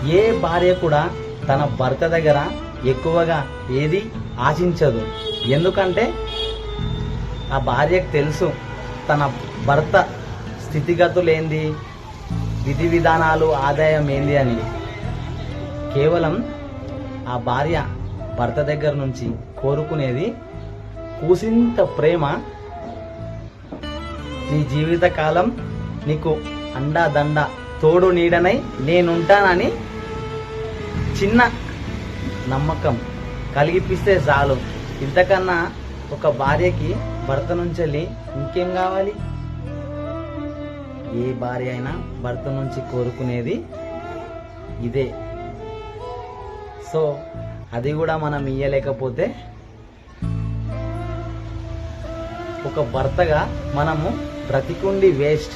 ఏ భార్య కూడా తన భర్త దగ్గర ఎక్కువగా ఏది ఆశించదు. ఎందుకంటే ఆ భార్యకు తెలుసు తన భర్త స్థితిగతులు ఏంది, విధి విధానాలు, ఆదాయం ఏంది అని. కేవలం ఆ భార్య భర్త దగ్గర నుంచి కోరుకునేది కూసింత ప్రేమ, నీ జీవితకాలం నీకు అండా దండ తోడు నీడనై నేనుంటానని చిన్న నమ్మకం కలిగిపిస్తే చాలు. ఇంతకన్నా ఒక భార్యకి భర్త నుంచి వెళ్ళి ఇంకేం కావాలి? ఏ భార్య అయినా భర్త నుంచి కోరుకునేది ఇదే. సో అది కూడా మనం ఇయ్యలేకపోతే ఒక భర్తగా మనము బ్రతికుండి వేస్ట్.